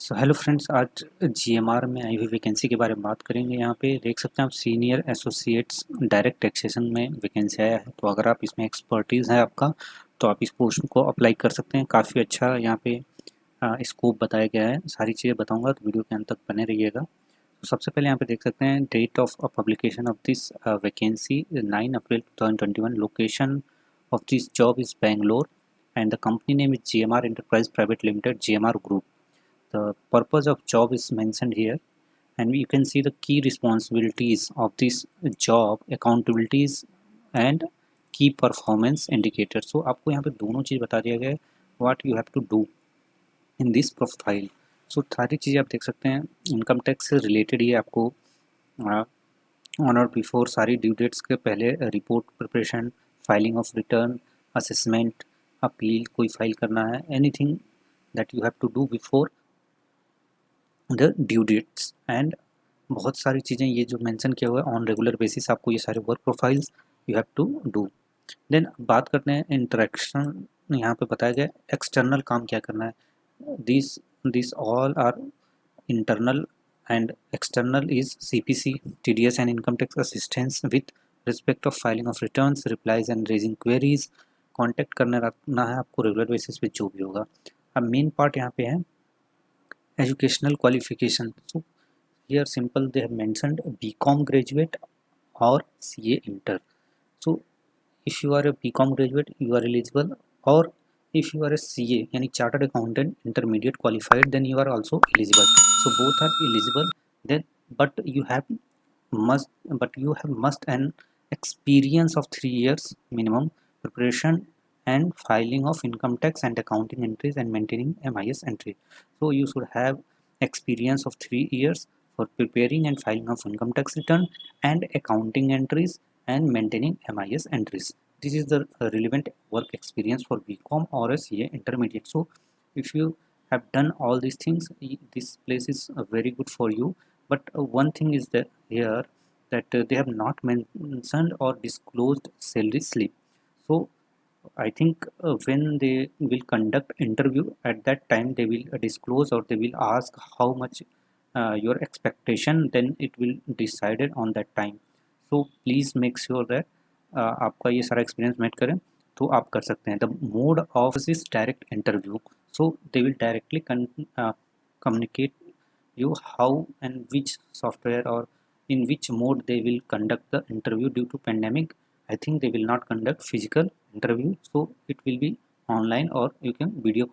So hello friends, आज GMR में आई हुई वैकेंसी के बारे में बात करेंगे। यहाँ पे देख सकते हैं आप, सीनियर एसोसिएट्स डायरेक्ट टैक्सेशन में वैकेंसी आया है। तो अगर आप इसमें एक्सपर्टीज़ है आपका, तो आप इस पोस्ट को अप्लाई कर सकते हैं। काफ़ी अच्छा यहाँ पे स्कोप बताया गया है। सारी चीज़ें बताऊँगा, तो वीडियो के अंत तक बने रहिएगा। तो सबसे पहले यहाँ पे देख सकते हैं date of publication of this vacancy 9 April 2021। Location of this job is Bangalore and the company name is GMR enterprise private limited, GMR group. The purpose of job is mentioned here, and you can see the key responsibilities of this job, accountabilities and key performance indicators. So आपको यहाँ पे दोनों चीज़ बता दिया गया है, what you have to do in this profile. So सारी चीज़ें आप देख सकते हैं इनकम टैक्स से रिलेटेड ही आपको ऑन और बिफोर सारी ड्यू डेट्स के पहले report preparation, filing of return, assessment, appeal कोई फाइल करना है, anything that you have to do before the due dates and बहुत सारी चीज़ें ये जो मेंशन किया हुआ है ऑन रेगुलर बेसिस आपको ये सारे work profiles you have to do. Then बात करते हैं इंटरेक्शन. यहाँ पे बताया गया एक्सटर्नल काम क्या करना है. This this all are internal and external is CPC, TDS and income tax assistance with respect of filing of returns, replies and raising queries. Contact करना रखना है आपको रेगुलर बेसिस पे जो भी होगा. अब मेन पार्ट यहाँ पे है educational qualification. So here simple they have mentioned BCom graduate or CA inter. So if you are a BCom graduate you are eligible, or if you are a CA yani chartered accountant intermediate qualified, then you are also eligible. So both are eligible. Then but you have must an experience of 3 years minimum preparation and filing of income tax and accounting entries and maintaining MIS entry. So you should have experience of 3 years for preparing and filing of income tax return and accounting entries and maintaining MIS entries. This is the relevant work experience for BCom or a CA intermediate. So if you have done all these things, this place is very good for you. But one thing is that here that they have not mentioned or disclosed salary slip. So I think when they will conduct interview, at that time they will disclose or they will ask how much your expectation, then it will decided on that time. So please make sure that आपका ये सारा experience met करें तो आप कर सकते हैं. The mode of this direct interview. So they will directly communicate you how and which software or in which mode they will conduct the interview. Due to pandemic, I think they will not conduct physical interview, so it will be online or you can video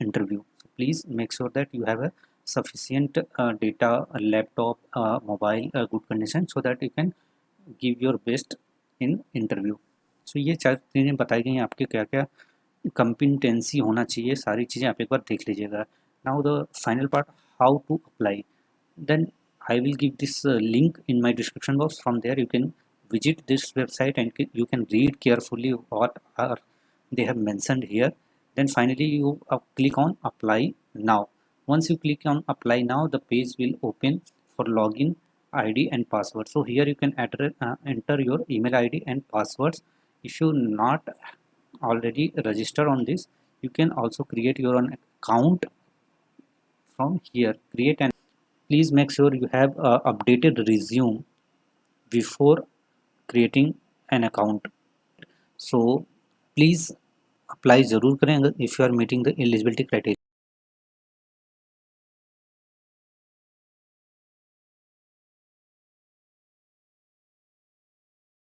interview. So please make sure that you have a sufficient data, a laptop, mobile, good condition, so that you can give your best in interview. So ये चार चीज़ें बताई गई हैं आपके क्या क्या competency होना चाहिए. सारी चीज़ें आप एक बार देख लीजिएगा. Now the final part, how to apply. Then I will give this link in my description box. From there you can visit this website and you can read carefully what are they have mentioned here. Then finally you click on apply now. Once you click on apply now, the page will open for login ID and password. So here you can enter your email ID and passwords. If you not already register on this, you can also create your own account from here. Create an Please make sure you have a updated resume before creating an account. So please apply जरूर करें if you are meeting the eligibility criteria.